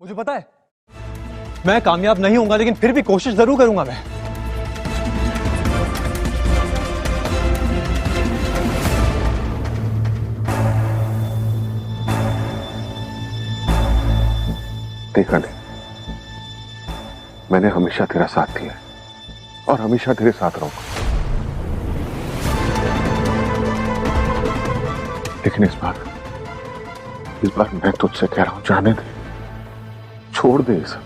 मुझे पता है मैं कामयाब नहीं होऊंगा, लेकिन फिर भी कोशिश जरूर करूंगा मैं। देखा नहीं, मैंने हमेशा तेरा साथ दिया है और हमेशा तेरे साथ रहूंगा, लेकिन इस बार मैं तुझसे कह रहा हूं, जाने दे, छोड़ दे इसे।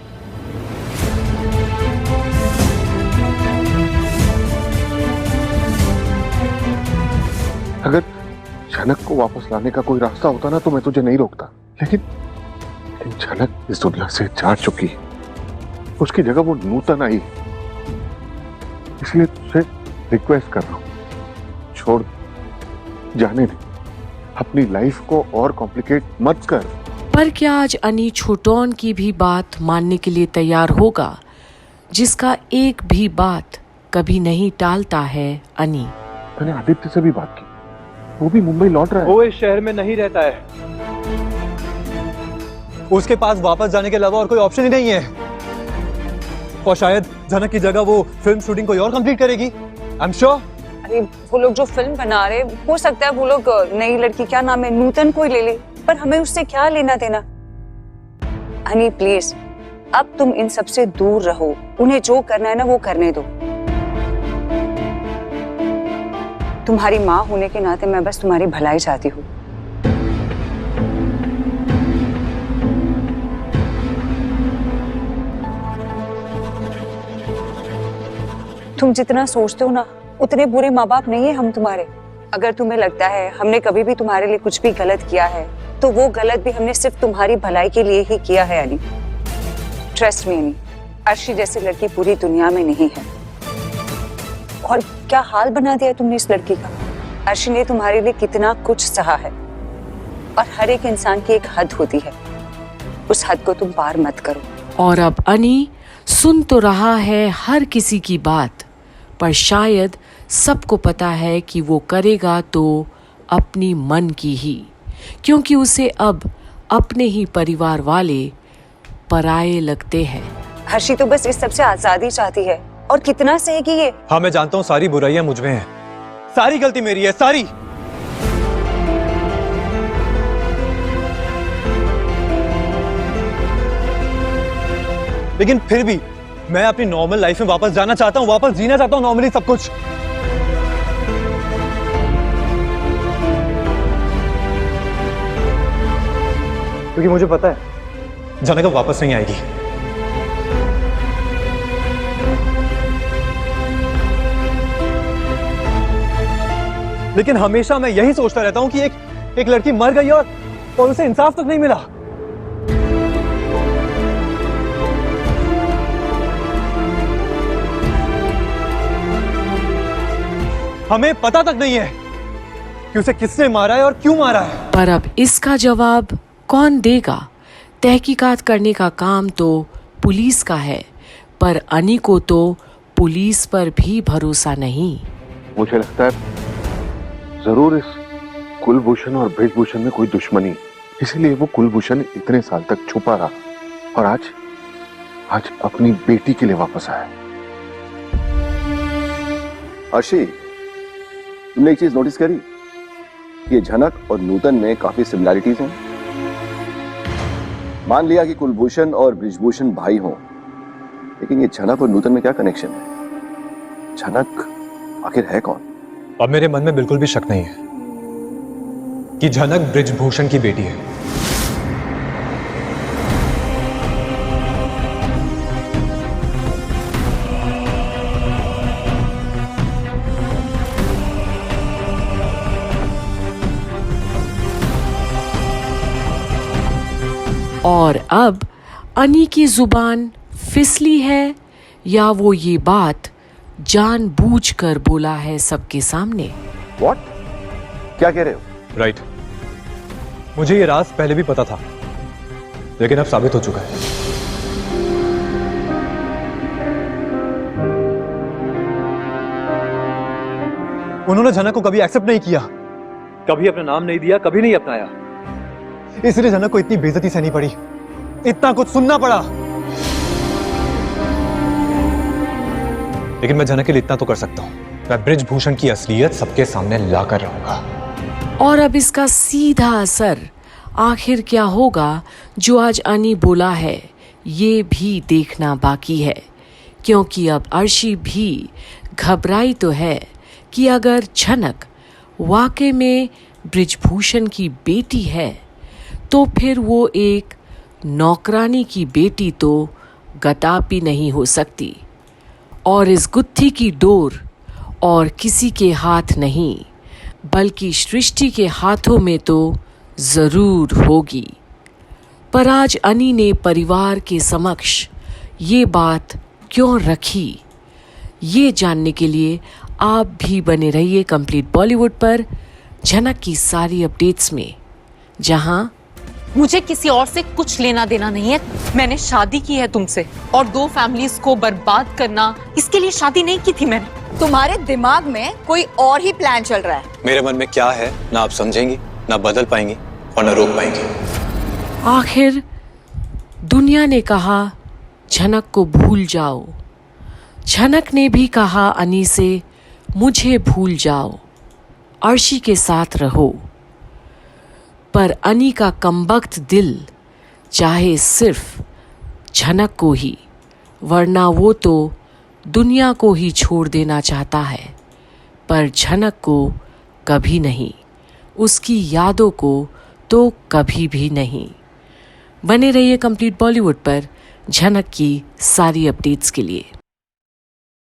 अगर झनक को वापस लाने का कोई रास्ता होता ना तो मैं तुझे नहीं रोकता, लेकिन झनक इस दुनिया से जा चुकी है, उसकी जगह वो नूतन आई, इसलिए तुझसे रिक्वेस्ट कर रहा हूं, छोड़, जाने दे, अपनी लाइफ को और कॉम्प्लिकेट मत कर। पर क्या आज अनी छोटोन की भी बात मानने के लिए तैयार होगा, जिसका एक भी बात कभी नहीं टालता है अनी। मैंने आदित्य से भी बात की, वो भी मुंबई लौट रहा है। वो इस शहर में नहीं रहता है, उसके पास वापस जाने के अलावा और कोई ऑप्शन ही नहीं है, और शायद झनक की जगह वो फिल्म शूटिंग कोई और कंप्लीट करेगी। I am sure. अरे वो लोग जो फिल्म बना रहे, हो सकता है वो लोग नई लड़की, क्या नाम है, नूतन कोई ले ले, पर हमें उससे क्या लेना देना। अनी प्लीज, अब तुम इन सब से दूर रहो, उन्हें जो करना है ना वो करने दो। तुम्हारी माँ होने के नाते मैं बस तुम्हारी भलाई चाहती हूँ। तुम जितना सोचते हो ना, उतने बुरे माँ बाप नहीं है हम तुम्हारे। अगर तुम्हें लगता है हमने कभी भी तुम्हारे लिए कुछ भी गलत किया है, तो वो गलत भी हमने सिर्फ तुम्हारी भलाई के लिए ही किया है अनी। ट्रस्ट मी अनी, अर्शी जैसी लड़की पूरी दुनिया में नहीं है। और क्या हाल बना दिया तुमने इस लड़की का। अर्शी ने तुम्हारे लिए कितना कुछ सहा है, और हर एक इंसान की एक हद होती है, उस हद को तुम पार मत करो। और अब अनी सुन तो रहा है हर किसी की बात, पर शायद सबको पता है कि वो करेगा तो अपनी मन की ही, क्योंकि उसे अब अपने ही परिवार वाले पराये लगते हैं। हर्षी तो बस इस सब से आजादी चाहती है, और कितना सहेगी ये। हाँ मैं जानता हूँ सारी बुराइयां मुझ में हैं, सारी गलती मेरी है, सारी। लेकिन फिर भी मैं अपनी नॉर्मल लाइफ में वापस जाना चाहता हूँ, वापस जीना चाहता हूँ नॉर्मली सब कुछ। क्योंकि मुझे पता है झनक अब वापस नहीं आएगी। लेकिन हमेशा मैं यही सोचता रहता हूं कि एक लड़की मर गई और उसे इंसाफ तक नहीं मिला। हमें पता तक नहीं है कि उसे किसने मारा है और क्यों मारा है। पर अब इसका जवाब कौन देगा। तहकीकात करने का काम तो पुलिस का है, पर अनी को तो पुलिस पर भी भरोसा नहीं। मुझे लगता है जरूर इस कुलभूषण और बृजभूषण में कोई दुश्मनी, इसीलिए वो कुलभूषण इतने साल तक छुपा रहा और आज अपनी बेटी के लिए वापस आया। अर्शी, तुमने एक चीज नोटिस करी, ये झनक और नूतन में काफी सिमिलैरिटीज हैं। मान लिया कि कुलभूषण और बृजभूषण भाई हों, लेकिन ये झनक और नूतन में क्या कनेक्शन है? झनक आखिर है कौन? अब मेरे मन में बिल्कुल भी शक नहीं है कि झनक बृजभूषण की बेटी है। और अब अनी की जुबान फिसली है, या वो ये बात जानबूझकर बोला है सबके सामने। What? क्या कह रहे हो? राइट, मुझे ये राज पहले भी पता था, लेकिन अब साबित हो चुका है। उन्होंने झनक को कभी एक्सेप्ट नहीं किया, कभी अपना नाम नहीं दिया, कभी नहीं अपनाया, इसलिए झनक को इतनी बेइज्जती सहनी पड़ी। इतना कुछ सुनना पड़ा। लेकिन मैं झनक के लिए इतना तो कर सकता हूं, मैं ब्रिजभूषण की असलियत सबके सामने लाकर रहूंगा। और अब इसका सीधा असर आखिर क्या होगा जो आज अनी बोला है, ये भी देखना बाकी है। क्योंकि अब अर्शी भी घबराई तो है कि अगर झनक वाकई में ब्रिजभूषण की बेटी है तो फिर वो एक नौकरानी की बेटी तो गतापी नहीं हो सकती, और इस गुत्थी की डोर और किसी के हाथ नहीं बल्कि सृष्टि के हाथों में तो जरूर होगी। पर आज अनी ने परिवार के समक्ष ये बात क्यों रखी, ये जानने के लिए आप भी बने रहिए कंप्लीट बॉलीवुड पर झनक की सारी अपडेट्स में, जहां मुझे किसी और से कुछ लेना देना नहीं है। मैंने शादी की है तुमसे, और 2 फैमिलीज को बर्बाद करना, इसके लिए शादी नहीं की थी मैंने। तुम्हारे दिमाग में कोई और ही प्लान चल रहा है। मेरे मन में क्या है ना आप समझेंगी, ना बदल पाएंगी और ना रोक पाएंगी। आखिर दुनिया ने कहा झनक को भूल जाओ, झनक ने भी कहा अनी से मुझे भूल जाओ, अर्शी के साथ रहो। पर अनी का कमबख्त दिल चाहे सिर्फ झनक को ही, वरना वो तो दुनिया को ही छोड़ देना चाहता है, पर झनक को कभी नहीं, उसकी यादों को तो कभी भी नहीं। बने रहिए कंप्लीट बॉलीवुड पर झनक की सारी अपडेट्स के लिए।